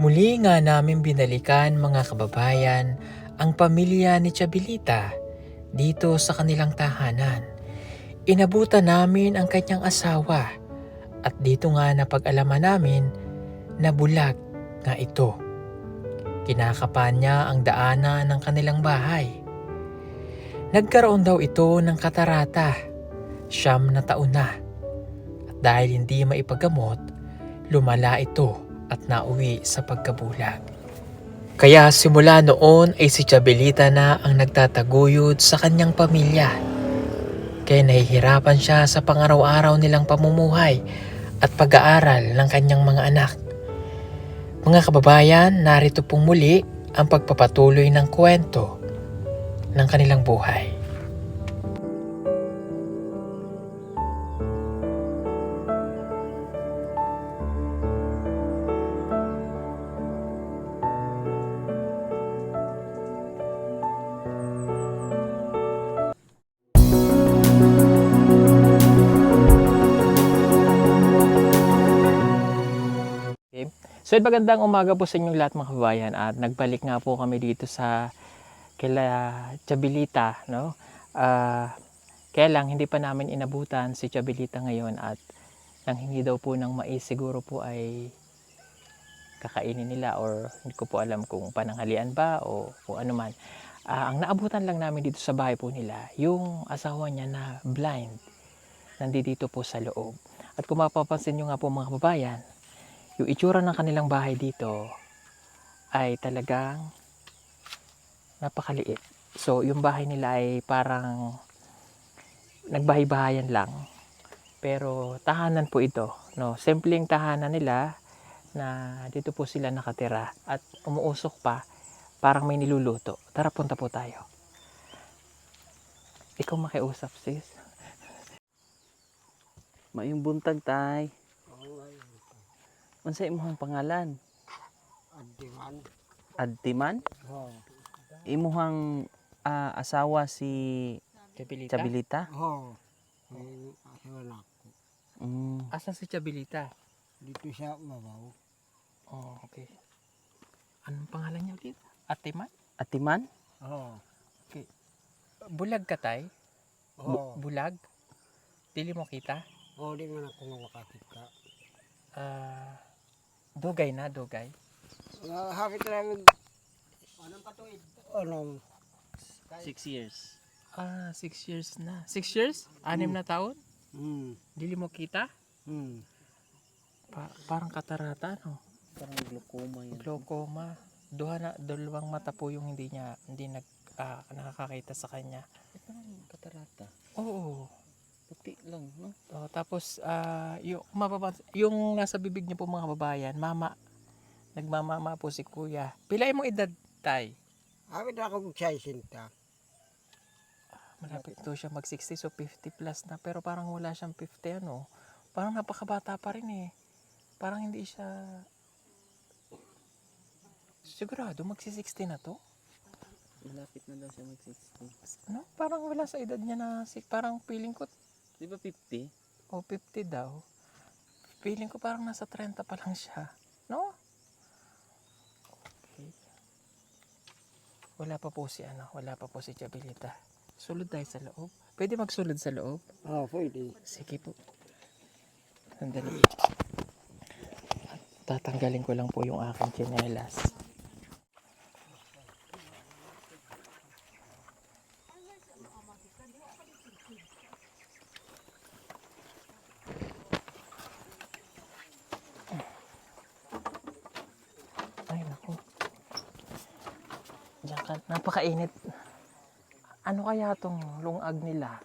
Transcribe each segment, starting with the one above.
Muli nga namin binalikan mga kababayan ang pamilya ni Chabelita dito sa kanilang tahanan. Inabutan namin ang kanyang asawa at dito nga napag-alaman namin na bulag nga ito. Kinakapan niya ang daanan ng kanilang bahay. Nagkaroon daw ito ng katarata, 9 na taon na. At dahil hindi maipagamot, lumala ito at nauwi sa pagkabulag. Kaya simula noon ay si Chabelita na ang nagtataguyod sa kanyang pamilya. Kaya nahihirapan siya sa pangaraw-araw nilang pamumuhay at pag-aaral ng kanyang mga anak. Mga kababayan, narito pong muli ang pagpapatuloy ng kwento ng kanilang buhay. So magandang umaga po sa inyong lahat mga kababayan at nagbalik nga po kami dito sa kila Chabelita, no? Kaya lang hindi pa namin inabutan si Chabelita ngayon at nang hindi daw po ng mais siguro po ay kakainin nila or hindi ko po alam kung pananghalian ba o kung ano man. Ang naabutan lang namin dito sa bahay po nila, yung asawa niya na blind, nandito po sa loob. At kung mapapansin nyo nga po mga kababayan, yung itsura ng kanilang bahay dito ay talagang napakaliit. So yung bahay nila ay parang nagbahay-bahayan lang. Pero tahanan po ito, no? Simpleng tahanan nila na dito po sila nakatira at umuusok pa, parang may niluluto. Tara, punta po tayo. Ikaw makiusap, sis. Mayong buntag tay. Unsay imong pangalan? Adiman. Adtiman? Oh. Imuhang asawa si Chabelita? Chabelita? Oh. May asawa ko. Asan si Chabelita? Dito siya mabaw. Oh, okay. Anong pangalan niya ulit? Atiman? Atiman? Oh. Bulag ka tay? Oh. Bulag? Dili mo kita? Oh, di man ako makakita. Dugay na, dugay. Hapit namin. Anong patuid? Anong? 6 years. 6 years na. 6 years? 6 na taon? Dili mo kita? Parang katarata, no? Parang glaucoma yan. Glaucoma. Dalawang mata po yung hindi nakakakita sa kanya. Parang katarata. Oo. Puti lang, no? Tapos, yung nasa bibig niyo po mga kababayan, nagmamama po si kuya. Pilay mo edad, tay? Hapit ako magsasinta. Malapit to siya mag-60, so 50 plus na. Pero parang wala siyang 50, ano? Parang napakabata pa rin eh. Parang hindi siya... Sigurado, magsi-60 na to? Malapit na daw siya mag-60. No? Parang wala sa edad niya na... Parang feeling ko... Di ba 50? O 50 daw. Feeling ko parang nasa 30 pa lang siya. No? Okay. Wala pa po si Chabelita. Sulod tayo sa loob. Pwede magsulod sa loob? Oh, pwede. Sige po. Sandali. Tatanggalin ko lang po yung aking tsinelas. Ay, naku. Diyan ka. Napakainit. Ano kaya tong lungag nila?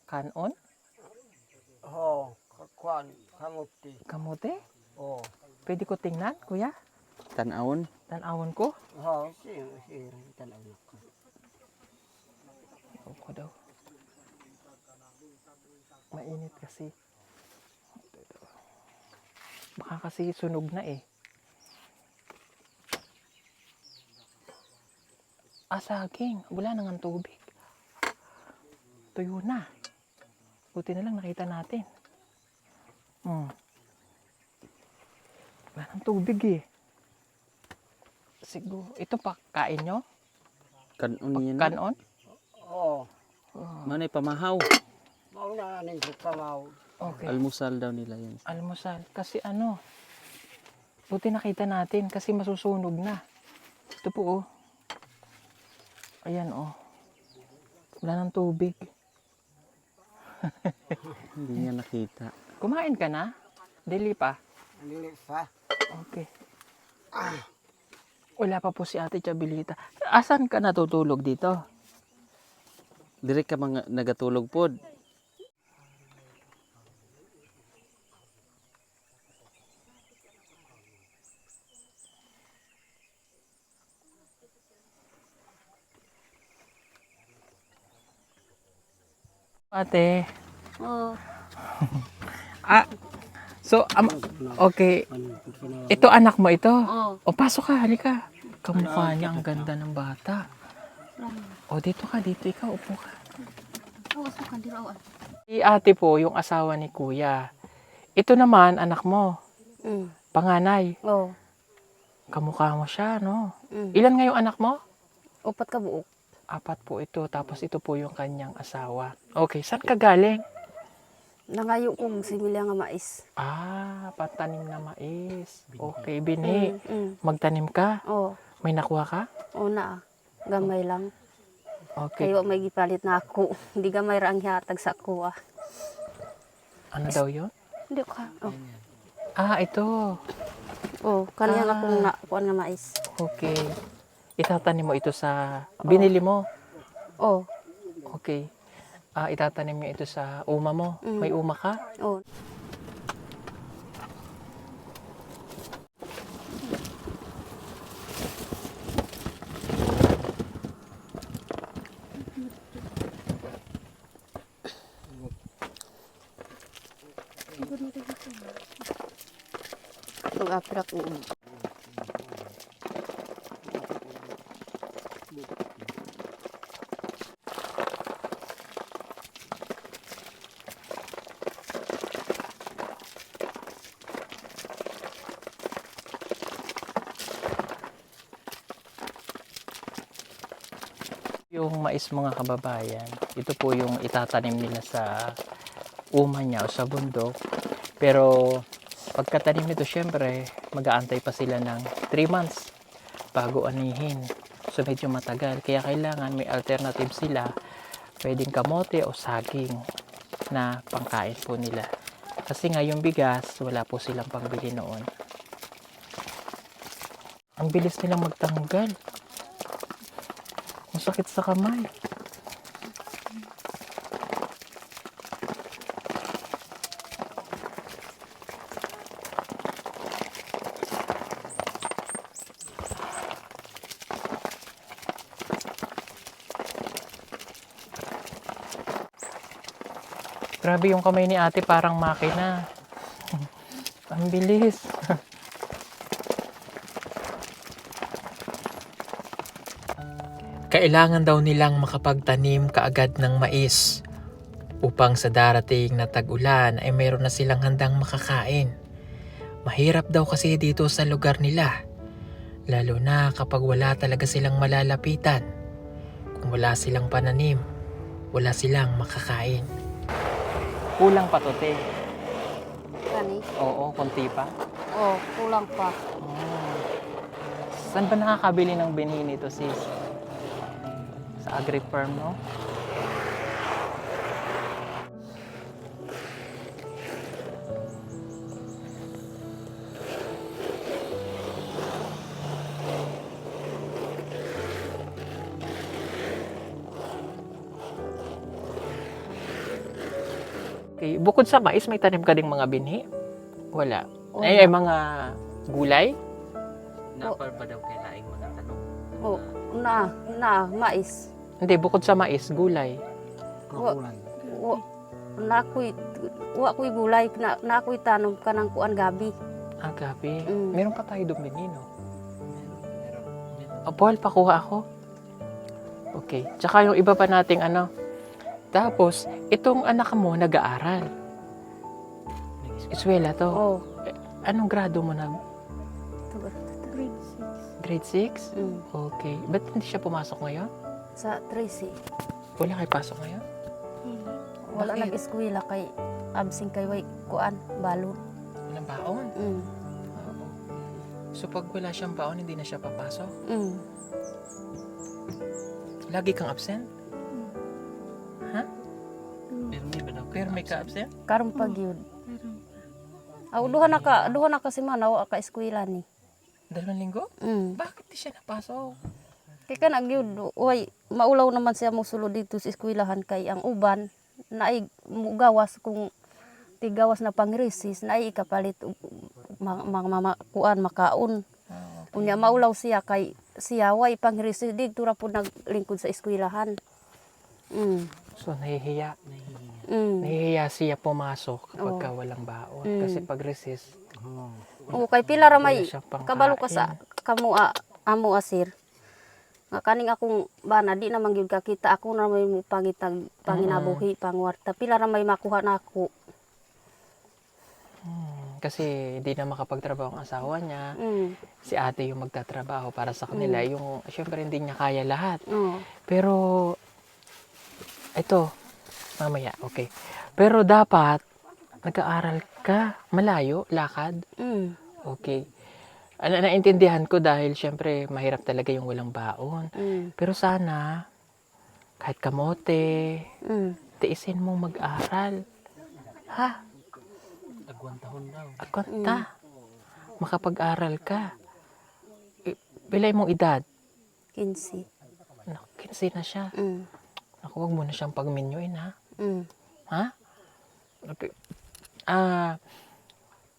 Kanon? Oh, kakuan, kamuti. Kamote? Oh. Pwede ko tingnan, kuya? Tanawon? Tanawon ko? Oh, sir, tanaw na ko. Ayaw ko daw. Mainit kasi. Baka kasi sunog na eh. Saging. Wala nang ang tubig. Tuyo na. Buti na lang nakita natin. Wala nang tubig eh. Siguro. Ito pa, kain nyo? Kanon niya na. Kanon? Oo. Manay pamahaw. Mauna na yung pamaw. Okay. Almusal daw nila yan. Almusal. Kasi ano, buti nakita natin kasi masusunog na. Ito po, oh. Ayan, oh. Wala ng tubig. Hindi niya nakita. Kumain ka na? Dili pa? Hindi pa. Okay. Wala pa po si Ate Chabilita. Asan ka natutulog dito? Dire ka mga nagatulog pod. Ate. Oo. So, okay. Ito anak mo ito? Oo. O, pasok ka, halika. Kamukha niya, ang ganda ng bata. O, dito ka, dito ikaw, upo ka. Oo, sukan di rawan. Si ate po, yung asawa ni kuya. Ito naman, anak mo, panganay. Oo. Kamukha mo siya, no? Mm. Ilan nga yung anak mo? Upat ka buok. 4 po ito, tapos ito po yung kanyang asawa. Okay, saan ka galing? Nangayo kong similya nga mais. Patanim na mais. Okay, binhi. Magtanim ka? Oo. May nakuha ka? Oo na. Gamay lang. Okay. Kayo may gipalit na ako. Hindi gamay ra ang hihatag sa ako. Ano daw yun? Hindi ka. Oh. Ito. Oh, kanya na kong nakuan nga mais. Okay. Itatanim mo ito sa... Binili mo? Oh. Okay. Itatanim mo ito sa uma mo. Mm. May uma ka? Oh. Pag-apra ko. Yung mais mga kababayan, ito po yung itatanim nila sa uma niya o sa bundok. Pero pagkatanim nito, syempre, mag-aantay pa sila ng 3 months bago anihin. So medyo matagal. Kaya kailangan may alternative sila. Pwedeng kamote o saging na pangkain po nila. Kasi nga yung bigas, wala po silang pangbili noon. Ang bilis nilang magtanggal. Ang sakit sa kamay. Grabe yung kamay ni ate, parang makina. Ang bilis. Kailangan daw nilang makapagtanim kaagad ng mais upang sa darating na tag-ulan ay mayroon na silang handang makakain. Mahirap daw kasi dito sa lugar nila, lalo na kapag wala talaga silang malalapitan. Kung wala silang pananim, wala silang makakain. Kulang pa to, te. Kani? Oo, konti pa. Oh, kulang pa. Saan ba nakakabili ng binhi nito, sis? Sa agri-farm, no? Okay, bukod sa mais, may tanim ka ding mga binhi? Wala. Wala. Ay, mga gulay? Napal ba daw kay laing mga tanong? Oh, mais. Hindi, bukod sa mais, gulay. Wa ko'y gulay na ako'y tanom ka ng kuan gabi. Gabi. Mm. Meron pa tayo doon binhi, no? Paul, pakuha ako. Okay. Tsaka yung iba pa nating ano. Tapos, itong anak mo nag-aaral. Eskwela to. Oh, Anong grado mo na? ko. Grade 6? Mm. Okay. Ba't hindi siya pumasok ngayon? Sa Tracy. Wala kayo pasok ngayon? Wala Bakit? nag-eskwela kay absing kay way kuan balon. Walang baon? Mm. Oo. So pag wala siyang baon, hindi na siya papasok? Mm. Lagi kang absent? Ha? Pero may ba daw? Pero may ka-absent? Karon pag yun. Duha na ka semana wa ka eskwela ni. 2 linggo? Mm. Bakit di siya napasok? Kay kan agyud way maulaw naman siya mo sulod dito sa eskwelahan kay ang uban naay mugawas kung tigawas na pangresis naay ikapalit kuan makaon. Unya maulaw siya kay siya way pangresis dito ra pud naglingkod sa eskwelahan. Mm. So nahihiya. Mm. Nahihiya siya pumasok kapag Oo. ka walang baon. Mm. Kasi pag resist, O kay pila ra wala may siyang pangkain. kabalo ka sa amo asir. Nga kaning akong bana di naman gyud kakita ako na may pangitag panginabuhi pangwarta pila ra may makuha na ako. Kasi hindi na makapagtrabaho ang asawa niya. Mm. Si ate yung magtatrabaho para sa kanila. Yung, syempre hindi niya kaya lahat. Oh. Pero, ito, mamaya, okay. Pero dapat, nag-aaral ka, malayo, lakad. Mm. Okay. Naintindihan ko dahil syempre mahirap talaga yung walang baon. Mm. Pero sana, kahit kamote, Mm. tiisin mo mag-aral. Ha? Agwang tahon daw. Akonta. Makapag-aral ka. Bilay mong edad. 15. 15 na siya. Mm. Naku, huwag mo na siyang pagminyuin, ha? Mm. Ha? Okay.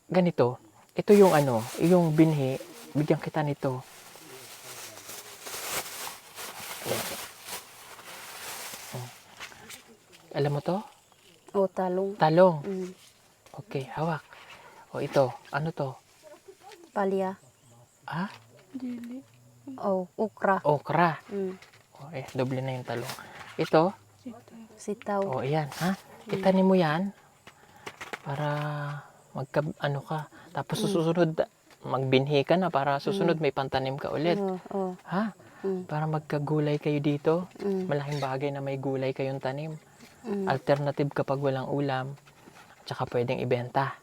Ganito. Ito yung yung binhi. Bigyan kita nito. Ayan. Alam mo to? O talong. Talong. Mm. Okay, hawak. O ito, ano to? Palya. Ha? O ukra. Okra. Mm. O, doble na yung talong. Ito, Sitaw. o ayan, ha? Itanim mo yan para ka. Tapos susunod, magbinhi ka na para susunod may pantanim ka ulit. Oh. Ha? Mm. Para magkagulay kayo dito. Mm. Malaking bagay na may gulay kayong tanim. Mm. Alternative kapag walang ulam. Tsaka pwedeng ibenta.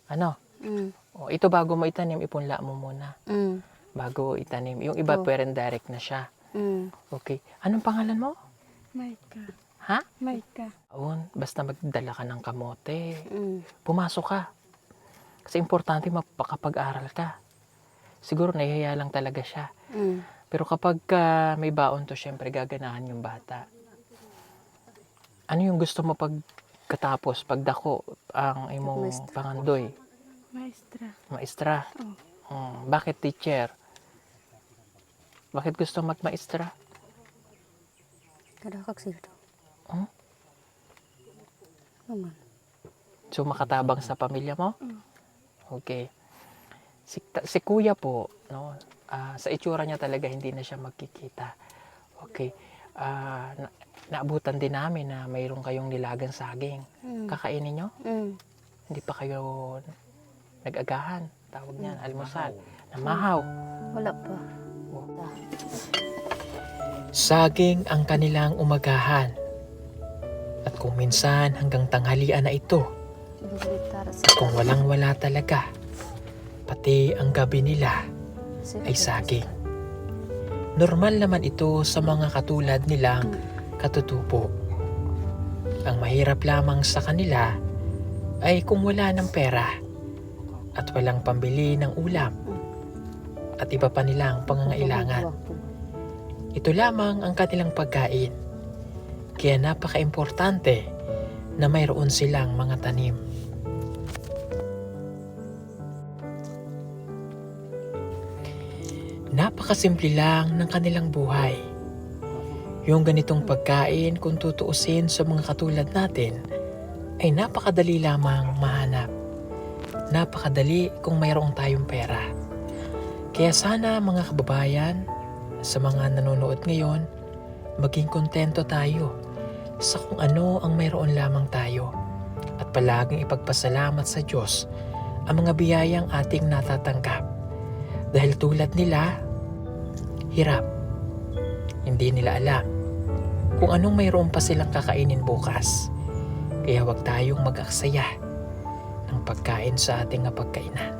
Ano? Mm. O, ito bago mo itanim, ipunla mo muna. Mm. Bago itanim. Yung iba, Oh. pwedeng direct na siya. Mm. Okay. Anong pangalan mo? Maika. Ha? Maika. Oon, basta magdala ka ng kamote. Mm. Pumasok ka. Kasi importante mapakapag-aral ka. Siguro nahihiya lang talaga siya. Mm. Pero kapag may baon to, syempre gaganahan yung bata. Ano yung gusto mo pagkatapos, pagdako, ang imong Maestra. pangandoy? Maestra. Maestra? Bakit teacher? Bakit gusto magmaestra? Kada kagsildo. Hmm? Naman. So makatabang sa pamilya mo? Okay. Si kuya po, no, sa itsura niya talaga hindi na siya magkikita. Okay. Naabutan din namin na mayroon kayong nilagang saging. Mm. Kakainin nyo? Mm. Hindi pa kayo nag-agahan. Tawag niyan, almusal. Namahaw. Wala pa. Saging ang kanilang umagahan. At kung minsan hanggang tanghalian na ito, Bisita ra at kung walang-wala talaga, pati ang gabi nila ay saging. Normal naman ito sa mga katulad nilang katutubo. Ang mahirap lamang sa kanila ay kung wala ng pera at walang pambili ng ulam at iba pa nilang pangangailangan. Ito lamang ang kanilang pagkain. Kaya napaka-importante na mayroon silang mga tanim. Napakasimple lang ng kanilang buhay. Yung ganitong pagkain, kung tutuusin sa mga katulad natin, ay napakadali lamang mahanap. Napakadali kung mayroon tayong pera. Kaya sana mga kababayan, sa mga nanonood ngayon, maging kontento tayo sa kung ano ang mayroon lamang tayo at palaging ipagpasalamat sa Diyos ang mga biyayang ating natatanggap. Dahil tulad nila, hirap. Hindi nila alam kung anong mayroon pa silang kakainin bukas. Kaya huwag tayong mag-aksaya ng pagkain sa ating pagkainan.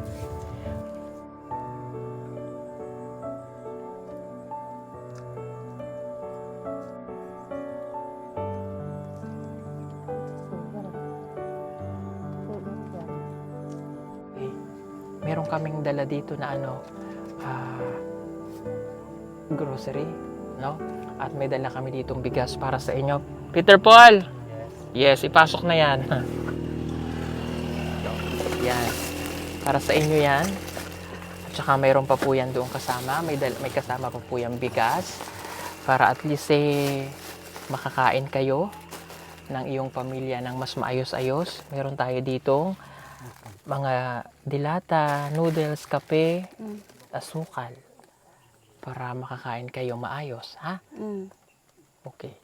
Okay. Meron kaming dala dito na grocery, no? At may dala kami ditong bigas para sa inyo. Peter Paul! Yes, ipasok na yan. Yan. Para sa inyo yan. At saka mayroon pa po yan doon kasama. May kasama pa po yung bigas. Para at least makakain kayo ng iyong pamilya ng mas maayos-ayos. Meron tayo ditong mga dilata, noodles, kape, asukal. Para makakain kayo maayos, ha? Okay.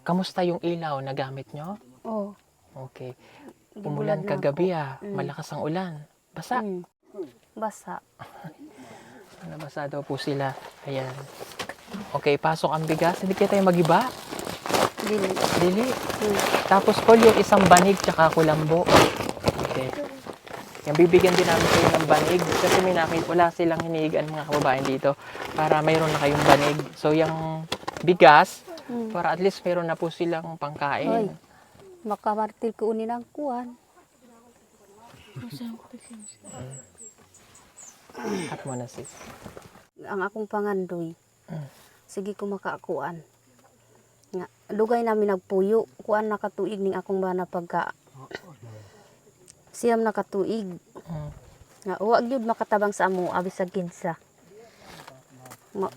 Kamusta yung ilaw na gamit nyo? Oh. Okay. Umulan kagabi malakas ang ulan. Basa. Basa. Nabasa daw po sila. Ayan. Okay, pasok ang bigas. Hindi kayo tayo magiba? Dili. Dili. Tapos Paul, yung isang banig tsaka kulambo. Okay. Yung bibigyan din namin kayo ng banig. Kasi may wala silang hinihigan mga kababayan dito. Para mayroon na kayong banig. So, yung bigas, para at least mayroon na po silang pangkain. Hoy, makamartil ko unin ang kuwan. Cut mo na sis. Ang akong pangandoy. Sige ko makaakuan. Nga, dugay namin nagpuyo. Kuan nakatuig ning akong bana pagka siyam nakatuig. Nga, huwag yun makatabang sa amo, abis sa kinsa.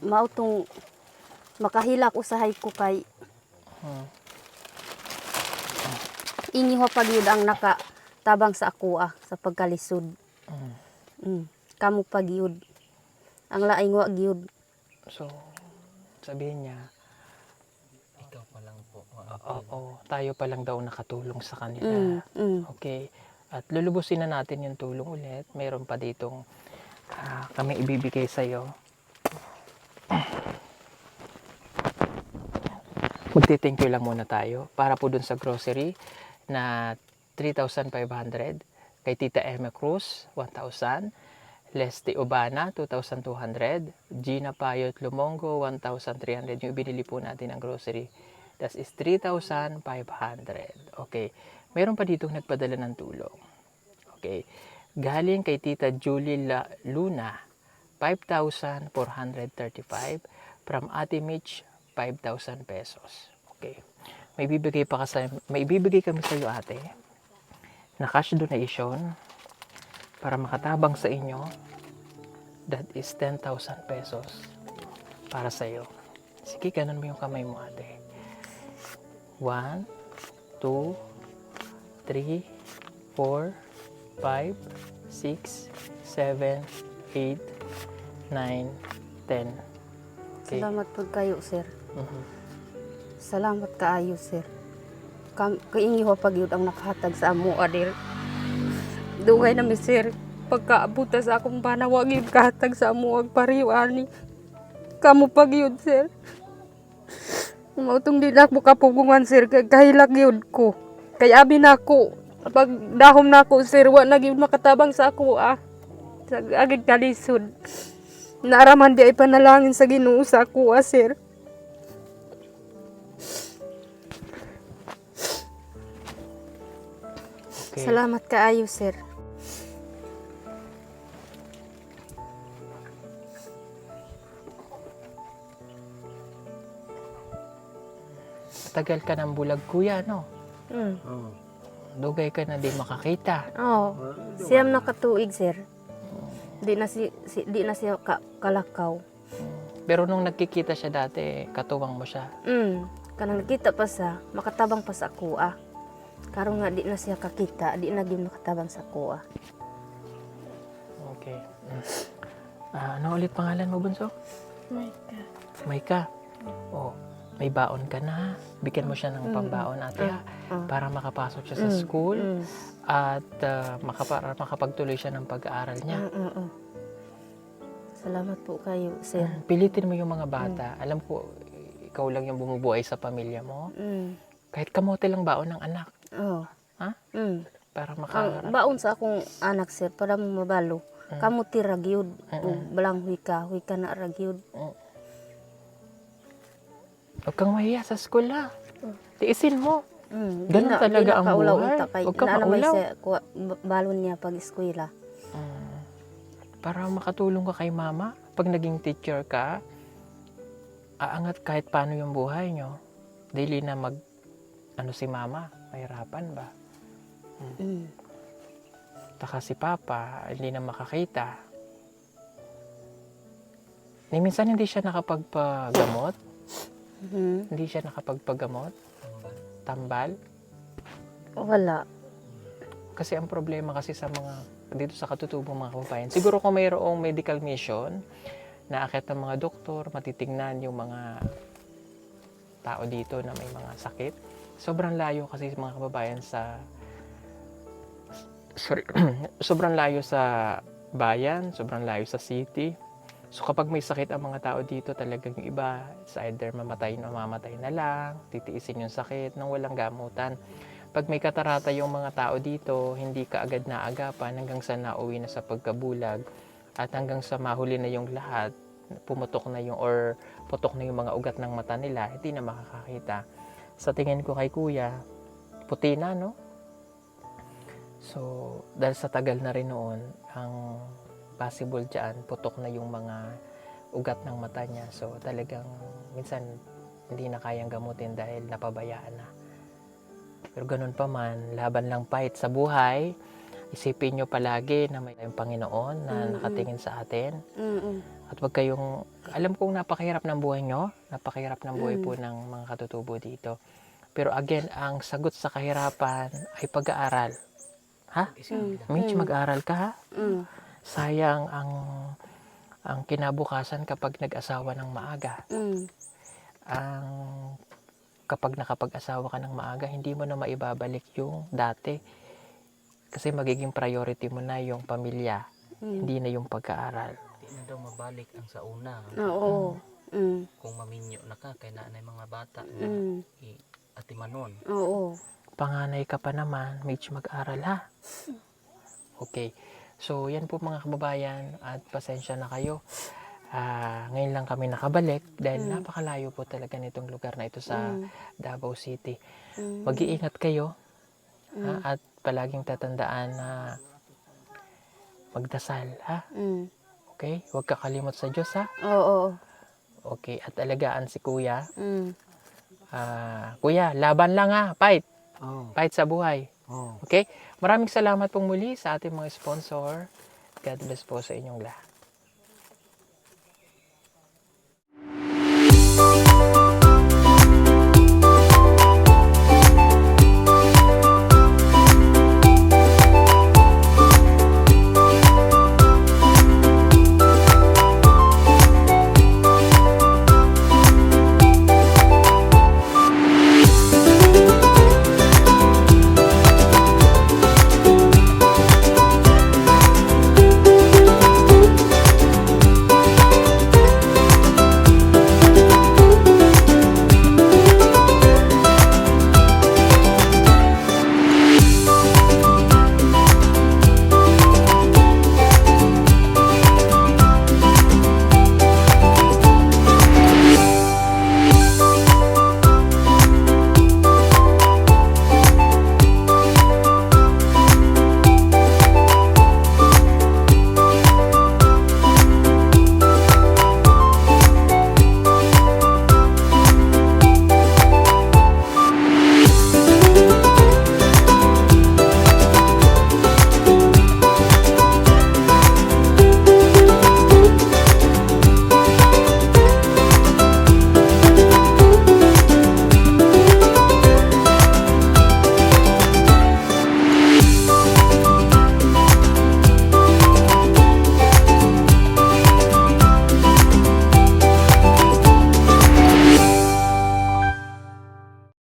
Mautong makahilak usahay ko kay inyo pag yun ang nakatabang sa ako sa pagkalisod. Kamu pag yun. Ang laing wag yun. So, sabihin niya, ikaw pa lang po. Oo, tayo pa lang daw nakatulong sa kanila. Okay. At lulubusin na natin yung tulong ulit. Mayroon pa ditong kami ibibigay sa'yo. Magti-thank you lang muna tayo para po dun sa grocery na 3,500. Kay Tita Emma Cruz, 1,000. Leslie Obana, 2,200. Gina Payot Lumongo, 1,300. Yung binili po natin ang grocery. That is 3,500. Okay. Meron pa ditong nagpadala ng tulong. Okay. Galing kay Tita Julie Luna, 5,435. From Ate Mitch, 5,000 pesos. Okay. May ibibigay kami sa iyo, ate, na cash donation para makatabang sa inyo. That is 10,000 pesos para sa iyo. Sige, ganun mo yung kamay mo, ate. 1, 2, 3, 4, 5, 6, 7, 8, 9, 10. Okay. Salamat po kayo, sir. Mhm. Salamat kaayo, sir. Kaingi ho pag yun ang nakahatag sa amo, adir. Dugay na mi, sir. Pagkaabuta sa akong panawag yun kahatag sa amo, ag pariw, ani. Kamu pag yun, sir. Mautong din ako kapugungan, sir. Kahilak yun ko. Kaya abi na ako. Pag dahom na ako, sir, wa na yun makatabang sa ako, Sa agig kalisod. Naaraman di ay panalangin sa Ginoo sa ako, sir. Okay. Salamat kaayo, sir. Tagal ka ng bulag, kuya, no? Oo. Dugay ka na di makakita. Oo. Siyam na katuig, sir. Di na siya kalakaw. Pero nung nagkikita siya dati, katuwang mo siya. Kanang nakita pa sa, makatabang pa sa kuha. Karon nga di na siya kakita, di na gyud makatabang sa kuha. Okay. Ano ulit pangalan mo, Bunso? Maika. Maika. Oh, may baon ka na. Bigyan mo siya ng pambaon, ate, ha? Para makapasok siya sa school at makapagtuloy siya ng pag-aaral niya. Salamat po kayo, sir. Pilitin mo yung mga bata. Alam ko, ikaw lang yung bumubuhay sa pamilya mo. Kahit kamote lang baon ng anak. Oh. Ha? Para Ang makaharap. baon sa akong anak, sir, para mo mabalo. Kamuti ragyod. Balang wika na ragyod. Huwag kang mahiya sa school ha. Tiisin mo. Di Ganun na- talaga di na ang kaulaw buhay. utak kay- Huwag kang naanamay maulaw. siya, balon niya pag eskwela. Para makatulong ka kay mama. Pag naging teacher ka, aangat kahit paano yung buhay nyo. Daily na si mama, mahirapan ba? Taka si papa, hindi na makakita. Minsan hindi siya nakapagpagamot. Hindi siya nakapagpagamot. Tambal. Wala. Kasi ang problema kasi sa dito sa katutubong mga kababayan, siguro kung mayroong medical mission, naakit ng mga doktor, matitingnan yung mga tao dito na may mga sakit. Sobrang layo kasi mga kababayan sobrang layo sa bayan, sobrang layo sa city. So kapag may sakit ang mga tao dito, talagang yung iba, it's either mamamatay na lang, titiisin yung sakit nang walang gamutan. Pag may katarata yung mga tao dito, hindi ka agad naagapan hanggang sa nauwi na sa pagkabulag at hanggang sa mahuli na yung lahat, putok na yung mga ugat ng mata nila, hindi na makakakita. Sa tingin ko kay kuya, puti na, no? So, dahil sa tagal na rin noon, ang possible dyan, putok na yung mga ugat ng mata niya. So, talagang minsan hindi na kayang gamutin dahil napabayaan na. Pero ganun pa man, laban lang fight sa buhay. Isipin nyo palagi na may tayong Panginoon na nakatingin sa atin. At wag kayong, alam kong napakahirap ng buhay nyo, napakahirap ng buhay po ng mga katutubo dito. Pero again, ang sagot sa kahirapan ay pag-aaral. Ha? Mitch, mag-aral ka ha? Sayang ang kinabukasan kapag nag-asawa ng maaga. Kapag nakapag-asawa ka ng maaga, hindi mo na maibabalik yung dati. Kasi magiging priority mo na yung pamilya, hindi na yung pag-aaral. Hindi na daw mabalik ang sa una. Oo. Kung maminyo na ka, kaya na mga bata na atimanon. Oo. Panganay ka pa naman, Mitch, mag-aral ha? Okay. So, yan po mga kababayan at pasensya na kayo. Ngayon lang kami nakabalik dahil napakalayo po talaga nitong lugar na ito sa Davao City. Mag-iingat kayo ha? At palaging tatandaan na magdasal ha? Okay? Huwag kakalimot sa Diyos ha? Oo. Okay, at alagaan si Kuya. Kuya, laban lang ha, fight. Fight sa buhay. Okay? Maraming salamat pong muli sa ating mga sponsor. God bless po sa inyong lahat.